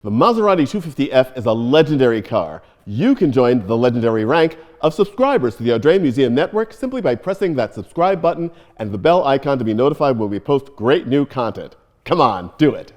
The Maserati 250F is a legendary car. You can join the legendary rank of subscribers to the Audrain Museum Network simply by pressing that subscribe button and the bell icon to be notified when we post great new content. Come on, do it.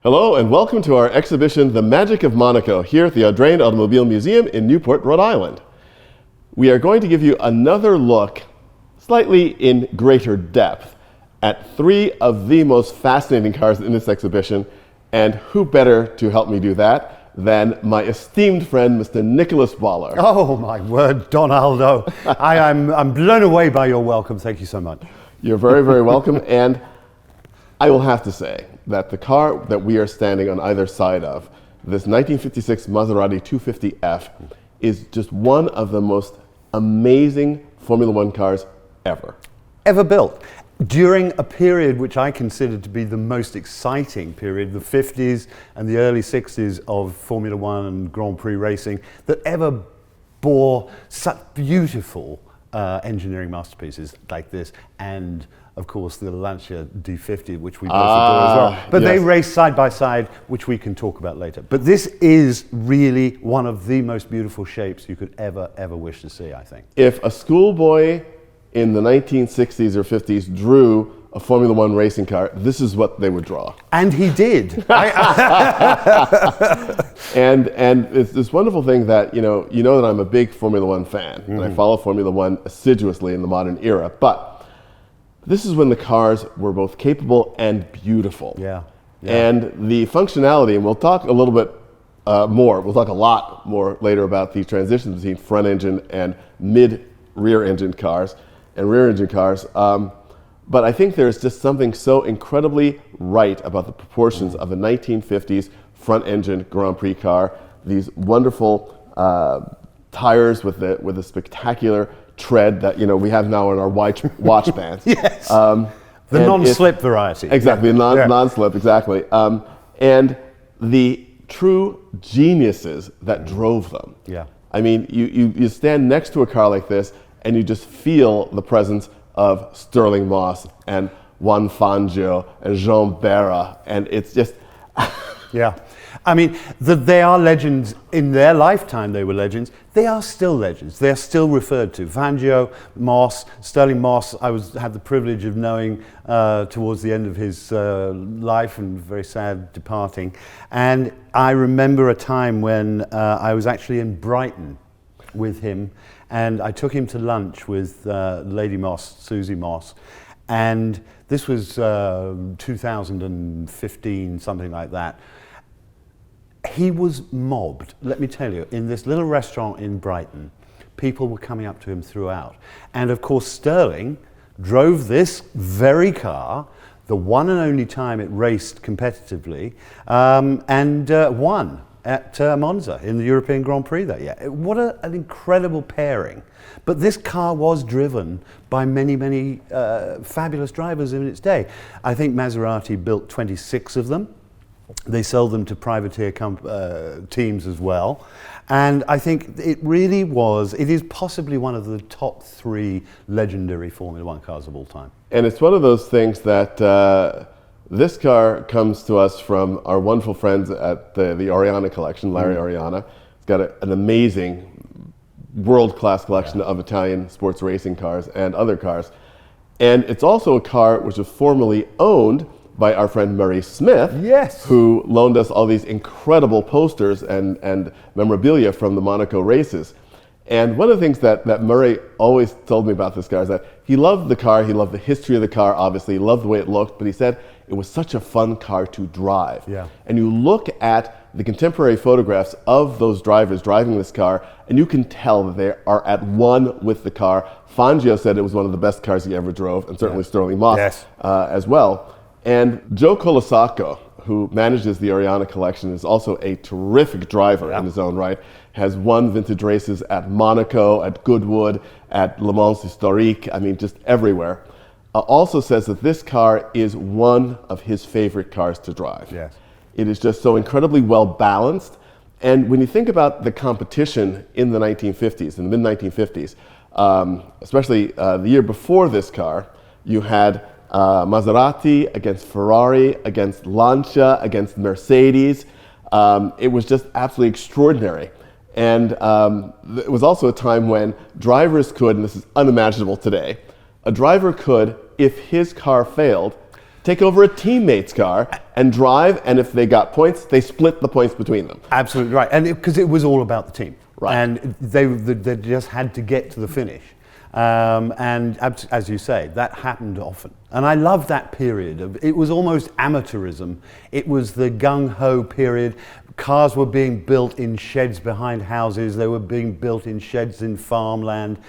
Hello and welcome to our exhibition, The Magic of Monaco, here at the Audrain Automobile Museum in Newport, Rhode Island. We are going to give you another look, slightly in greater depth, at three of the most fascinating cars in this exhibition, and who better to help me do that than my esteemed friend, Mr. Nicholas Waller. Oh my word, Donaldo. I'm blown away by your welcome. Thank you so much. You're very, very welcome. And I will have to say that the car that we are standing on either side of, this 1956 Maserati 250F, is just one of the most amazing Formula One cars ever. Ever built. During a period which I consider to be the most exciting period, the 50s and the early 60s of Formula One and Grand Prix racing, that ever bore such beautiful engineering masterpieces like this, and of course the Lancia D50, which we both adore as well. But yes, they race side by side, which we can talk about later. But this is really one of the most beautiful shapes you could ever wish to see, I think. If a schoolboy in the 1960s or 50s drew a Formula One racing car, this is what they would draw. And he did. And it's this wonderful thing that, you know that I'm a big Formula One fan, and I follow Formula One assiduously in the modern era, but this is when the cars were both capable and beautiful. Yeah. And the functionality, and we'll talk a little bit more, we'll talk a lot more later about the transitions between front engine and mid-rear engine cars and rear engine cars. But I think there's just something so incredibly right about the proportions of a 1950s front-engine Grand Prix car. These wonderful tires with a spectacular tread that we have now in our watch bands. Yes. The non-slip variety. Exactly, non-slip, exactly. And the true geniuses that drove them. Yeah. I mean, you stand next to a car like this and you just feel the presence of Stirling Moss and Juan Fangio and Jean Bara, and it's just... Yeah. I mean, they are legends. In their lifetime they were legends. They are still legends. They are still referred to. Fangio, Moss, Stirling Moss, I had the privilege of knowing towards the end of his life, and very sad departing. And I remember a time when I was actually in Brighton with him, and I took him to lunch with Lady Moss, Susie Moss, and this was 2015, something like that. He was mobbed, let me tell you, in this little restaurant in Brighton. People were coming up to him throughout. And of course, Stirling drove this very car, the one and only time it raced competitively, and won at Monza in the European Grand Prix that year. What an incredible pairing. But this car was driven by many fabulous drivers in its day. I think Maserati built 26 of them. They sold them to privateer teams as well. And I think it is possibly one of the top three legendary Formula One cars of all time. And it's one of those things that this car comes to us from our wonderful friends at the Oriana Collection, Larry Oriana. He's got an amazing world-class collection of Italian sports racing cars and other cars. And it's also a car which was formerly owned by our friend Murray Smith, yes, who loaned us all these incredible posters and memorabilia from the Monaco races. And one of the things that Murray always told me about this car is that he loved the car, he loved the history of the car, obviously, he loved the way it looked, but he said it was such a fun car to drive. Yeah. And you look at the contemporary photographs of those drivers driving this car, and you can tell that they are at one with the car. Fangio said it was one of the best cars he ever drove, and certainly Stirling Moss as well. And Joe Colasacco, who manages the Oriana Collection, is also a terrific driver in his own right. Has won vintage races at Monaco, at Goodwood, at Le Mans Historique, I mean, just everywhere. also says that this car is one of his favorite cars to drive. Yes. It is just so incredibly well balanced. And when you think about the competition in the 1950s, in the mid-1950s, especially the year before this car, you had Maserati against Ferrari, against Lancia, against Mercedes. It was just absolutely extraordinary. And it was also a time when drivers could, and this is unimaginable today, a driver could, if his car failed, take over a teammate's car and drive, and if they got points, they split the points between them. Absolutely right, and because it was all about the team. Right. And they just had to get to the finish. And as you say, that happened often. And I love that period. It was almost amateurism. It was the gung-ho period. Cars were being built in sheds behind houses. They were being built in sheds in farmland.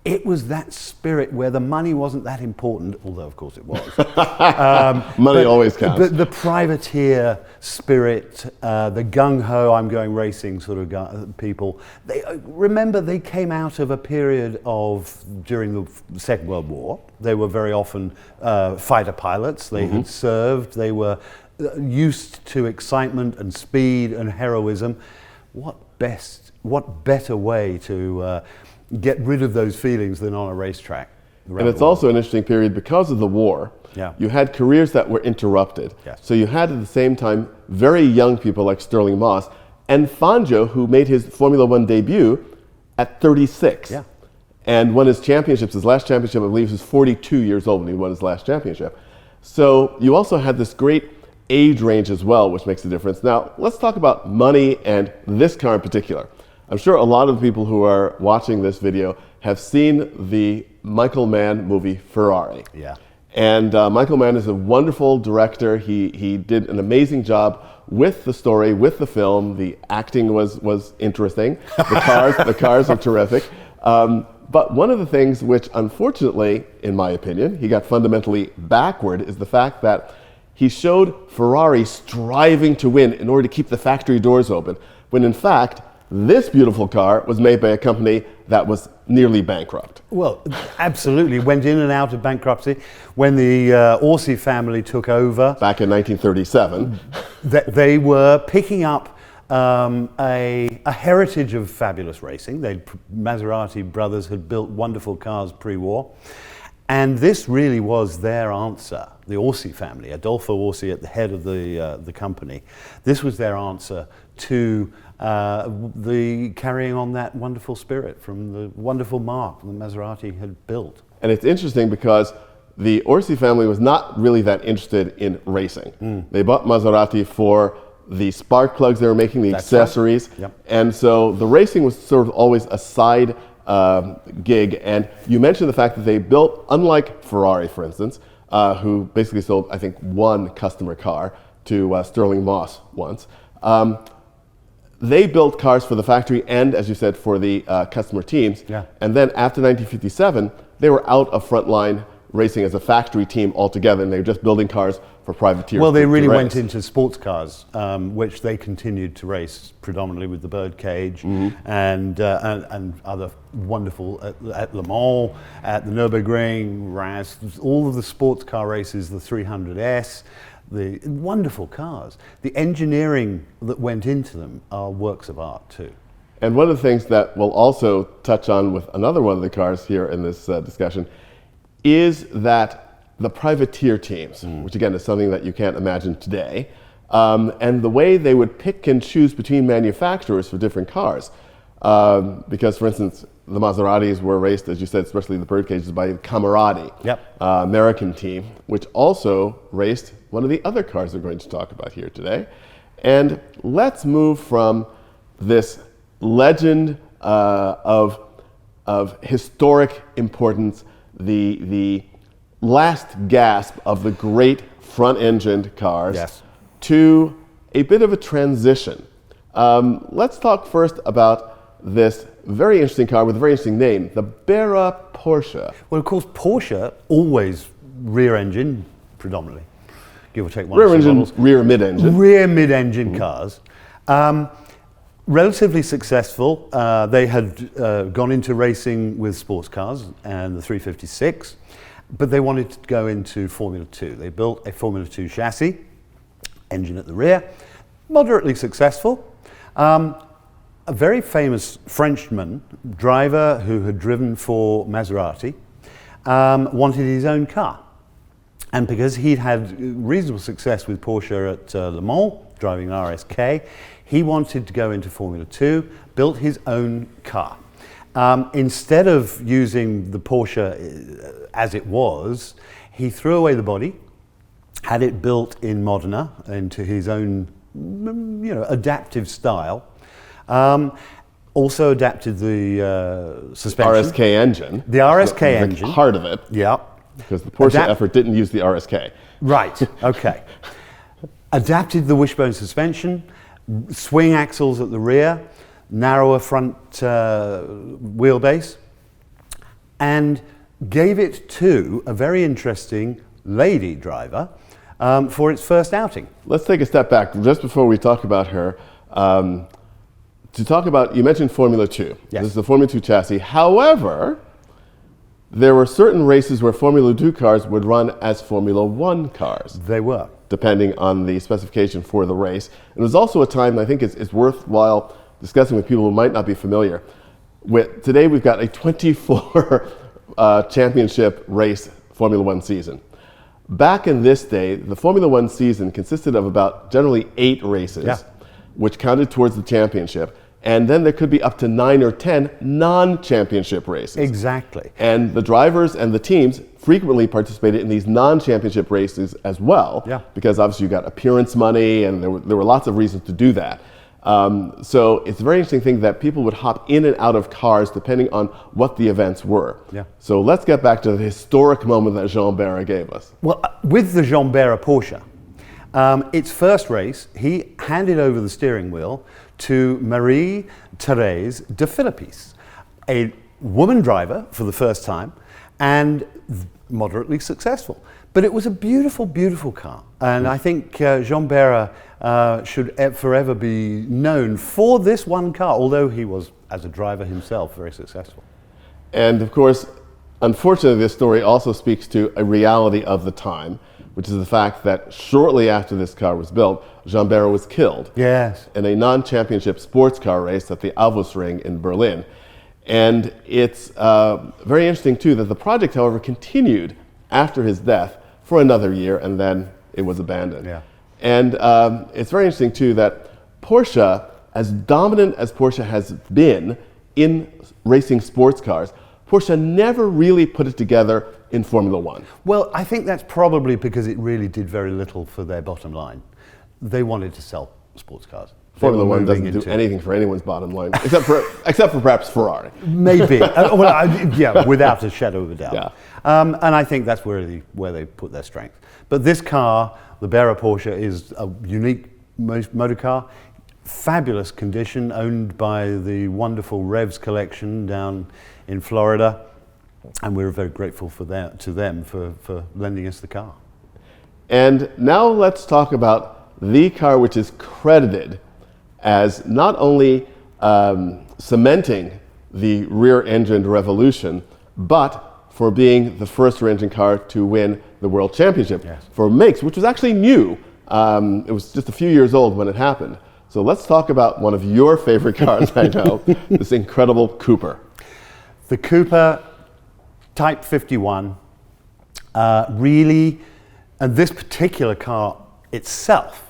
It was that spirit where the money wasn't that important, although of course it was. Money always counts. But the privateer spirit, the gung-ho, I'm going racing sort of people, remember they came out of a period of, during the Second World War, they were very often fighter pilots, they had served, they were used to excitement and speed and heroism. What better way to get rid of those feelings than on a racetrack? And it's also an interesting period because of the war. Yeah. You had careers that were interrupted. Yes. So you had at the same time very young people like Sterling Moss and Fangio, who made his Formula One debut at 36. Yeah. And won his championships. His last championship, I believe, he was 42 years old when he won his last championship. So you also had this great age range as well, which makes a difference. Now, let's talk about money and this car in particular. I'm sure a lot of the people who are watching this video have seen the Michael Mann movie Ferrari. Yeah. And Michael Mann is a wonderful director. He did an amazing job with the story, with the film. The acting was interesting. The cars are terrific. But one of the things which, unfortunately, in my opinion, he got fundamentally backward is the fact that he showed Ferrari striving to win in order to keep the factory doors open, when in fact, this beautiful car was made by a company that was nearly bankrupt. Well, absolutely. Went in and out of bankruptcy. When the Orsi family took over, Back in 1937. they were picking up a heritage of fabulous racing. Maserati brothers had built wonderful cars pre-war. And this really was their answer. The Orsi family, Adolfo Orsi at the head of the company, this was their answer to the carrying on that wonderful spirit from the wonderful mark that Maserati had built. And it's interesting because the Orsi family was not really that interested in racing. They bought Maserati for the spark plugs they were making, the accessories. Right. Yep. And so the racing was sort of always a side gig. And you mentioned the fact that they built, unlike Ferrari, for instance, who basically sold, I think, one customer car to Sterling Moss once. They built cars for the factory and, as you said, for the customer teams. Yeah. And then after 1957, they were out of frontline racing as a factory team altogether, and they were just building cars for privateers. Well, they to really race. went into sports cars, which they continued to race predominantly with the Birdcage and other wonderful at Le Mans, at the Nürburgring, RAS, all of the sports car races, the 300S. The wonderful cars. The engineering that went into them are works of art too. And one of the things that we'll also touch on with another one of the cars here in this discussion is that the privateer teams, which again is something that you can't imagine today, and the way they would pick and choose between manufacturers for different cars. Because, for instance, the Maseratis were raced, as you said, especially the Birdcages, by Camerati, American team, which also raced one of the other cars we're going to talk about here today. And let's move from this legend of historic importance, the last gasp of the great front-engined cars, to a bit of a transition. Let's talk first about this very interesting car with a very interesting name, the Bara Porsche. Well, of course, Porsche, always rear engine, predominantly, give or take one rear or two engine, models. rear mid-engine. Rear mid-engine cars. Relatively successful. They had gone into racing with sports cars and the 356. but they wanted to go into Formula 2. They built a Formula 2 chassis, engine at the rear, moderately successful. A very famous Frenchman, driver who had driven for Maserati, wanted his own car. And because he'd had reasonable success with Porsche at Le Mans, driving an RSK, he wanted to go into Formula 2, built his own car. Instead of using the Porsche as it was, he threw away the body, had it built in Modena into his own, adaptive style. Also adapted the suspension. RSK engine. The RSK engine. The heart of it. Yeah. Because the Porsche effort didn't use the RSK. Right, okay. Adapted the wishbone suspension, swing axles at the rear, narrower front wheelbase, and gave it to a very interesting lady driver for its first outing. Let's take a step back just before we talk about her. To talk about, you mentioned Formula 2. Yes. This is the Formula 2 chassis. However, there were certain races where Formula 2 cars would run as Formula 1 cars. They were. Depending on the specification for the race. And it was also a time, I think it's worthwhile discussing with people who might not be familiar. Today we've got a 24 championship race Formula 1 season. Back in this day, the Formula 1 season consisted of about generally 8 races, which counted towards the championship. And then there could be up to 9 or 10 non-championship races. Exactly. And the drivers and the teams frequently participated in these non-championship races as well, because obviously you got appearance money, and there were lots of reasons to do that. So it's a very interesting thing that people would hop in and out of cars depending on what the events were. Yeah. So let's get back to the historic moment that Jean Bara gave us. Well, with the Jean Bara Porsche, its first race, he handed over the steering wheel to Marie-Thérèse de Philippis, a woman driver for the first time, and moderately successful. But it was a beautiful, beautiful car. And I think Jean Bara should forever be known for this one car, although he was, as a driver himself, very successful. And of course, unfortunately, this story also speaks to a reality of the time, which is the fact that shortly after this car was built, Jean Bara was killed in a non-championship sports car race at the Ring in Berlin. And it's very interesting, too, that the project, however, continued after his death for another year, and then it was abandoned. Yeah. And it's very interesting, too, that Porsche, as dominant as Porsche has been in racing sports cars, Porsche never really put it together in Formula 1. Well, I think that's probably because it really did very little for their bottom line. They wanted to sell sports cars. Formula 1 doesn't do anything for anyone's bottom line, except for perhaps Ferrari. Maybe, without a shadow of a doubt. Yeah. And I think that's where they put their strength. But this car, the Bara Porsche, is a unique motor car, fabulous condition, owned by the wonderful Revs Collection down in Florida, and we're very grateful to them for lending us the car. And now let's talk about the car which is credited as not only cementing the rear-engined revolution, but for being the first rear-engine car to win the World Championship for makes, which was actually new. It was just a few years old when it happened. So let's talk about one of your favorite cars right now, this incredible Cooper. The Cooper Type 51 really, and this particular car itself,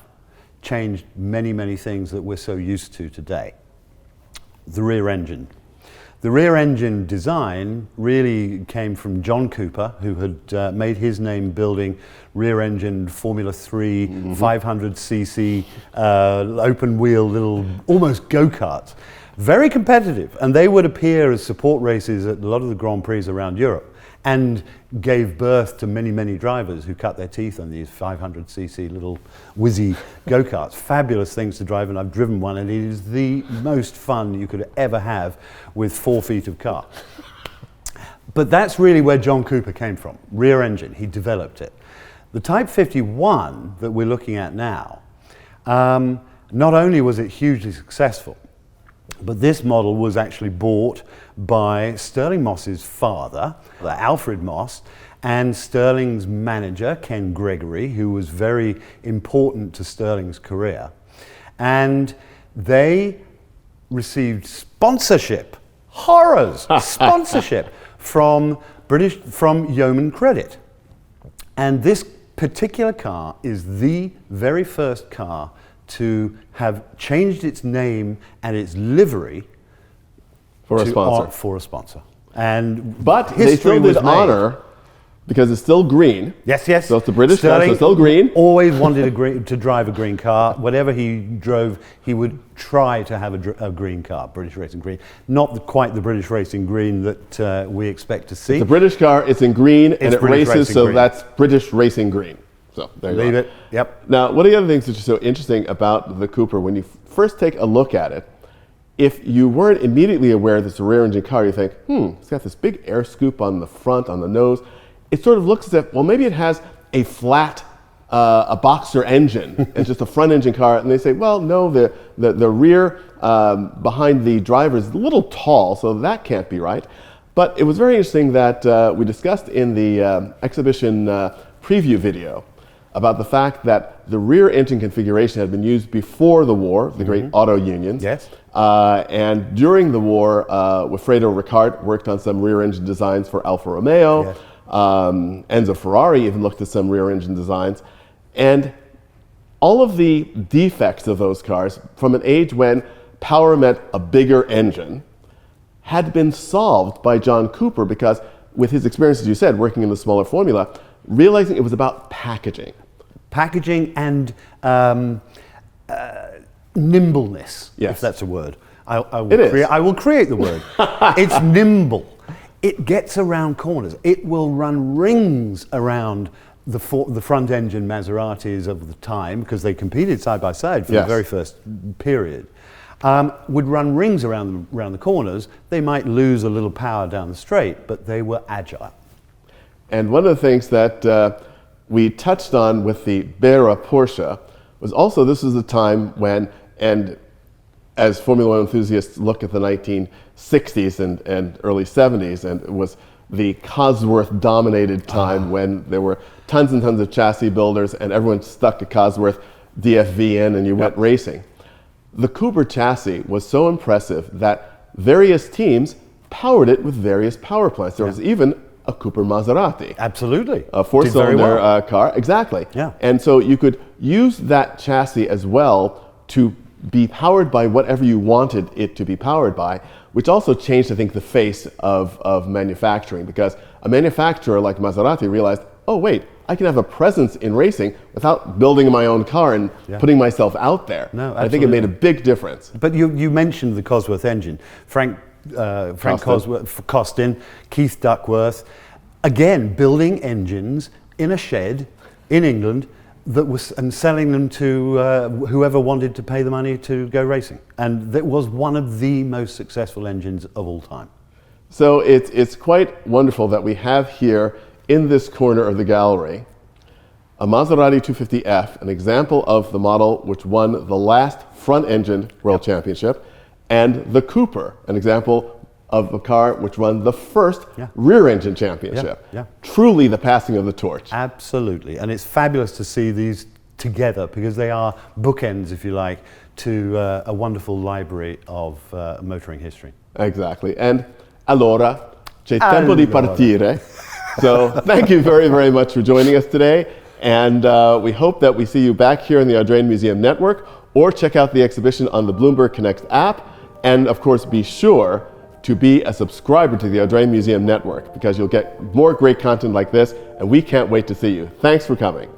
changed many, many things that we're so used to today. The rear engine. The rear engine design really came from John Cooper, who had made his name building rear-engined Formula 3, 500cc, open wheel, little, almost go-karts. Very competitive, and they would appear as support races at a lot of the Grand Prix around Europe, and gave birth to many, many drivers who cut their teeth on these 500cc little whizzy go-karts. Fabulous things to drive, and I've driven one, and it is the most fun you could ever have with 4 feet of car. But that's really where John Cooper came from, rear engine. He developed it. The Type 51 that we're looking at now, not only was it hugely successful, but this model was actually bought by Stirling Moss's father, Alfred Moss, and Sterling's manager, Ken Gregory, who was very important to Sterling's career. And they received sponsorship, horrors, sponsorship from Yeoman Credit. And this particular car is the very first car to have changed its name and its livery for a sponsor. For a sponsor. And but they still did honor, because it's still green. Yes, yes. So it's a British car, Sterling so it's still green. Always wanted to drive a green car. Whatever he drove, he would try to have a green car, British racing green. Not quite the British racing green that we expect to see. The British car, it's in green, and it British races, racing so green. that's British racing green. So there you Leave go. it, yep. Now, one of the other things that's so interesting about the Cooper, when you first take a look at it, if you weren't immediately aware that it's a rear engine car, you think, it's got this big air scoop on the front, on the nose. It sort of looks as if, well, maybe it has a flat, a boxer engine and just a front engine car. And they say, well, no, the rear behind the driver is a little tall, so that can't be right. But it was very interesting that we discussed in the exhibition preview video about the fact that the rear engine configuration had been used before the war, the great auto unions. Yes. And during the war, Wilfredo Ricard worked on some rear engine designs for Alfa Romeo. Yes. Enzo Ferrari even looked at some rear engine designs. And all of the defects of those cars from an age when power meant a bigger engine had been solved by John Cooper, because with his experience, as you said, working in the smaller formula, realizing it was about packaging. Packaging and nimbleness, Yes. if that's a word. I will create the word. It's nimble. It gets around corners. It will run rings around the front engine Maseratis of the time, because they competed side by side for the very first period. Would run rings around the corners. They might lose a little power down the straight, but they were agile. And one of the things that we touched on with the Bara Porsche was also, this was a time when, and as Formula One enthusiasts look at the 1960s and early 70s, and it was the Cosworth dominated time when there were tons and tons of chassis builders and everyone stuck a Cosworth DFV in and you went racing. The Cooper chassis was so impressive that various teams powered it with various power plants. There was even a Cooper Maserati. Absolutely. A four-cylinder car, exactly. Yeah. And so you could use that chassis as well to be powered by whatever you wanted it to be powered by, which also changed, I think, the face of manufacturing, because a manufacturer like Maserati realized, oh wait, I can have a presence in racing without building my own car and putting myself out there. No, I think it made a big difference. But you mentioned the Cosworth engine. Frank Cosworth, Costin, Keith Duckworth, again, building engines in a shed in England and selling them to whoever wanted to pay the money to go racing. And that was one of the most successful engines of all time. So it's quite wonderful that we have here in this corner of the gallery a Maserati 250F, an example of the model which won the last front-engine World Championship, and the Cooper, an example of a car which won the first rear-engine championship. Truly the passing of the torch. Absolutely, and it's fabulous to see these together, because they are bookends, if you like, to a wonderful library of motoring history. Exactly, and allora, c'è tempo di partire. So thank you very, very much for joining us today, and we hope that we see you back here in the Audrain Museum Network, or check out the exhibition on the Bloomberg Connect app, and of course be sure to be a subscriber to the Audrain Museum Network, because you'll get more great content like this, and we can't wait to see you. Thanks for coming.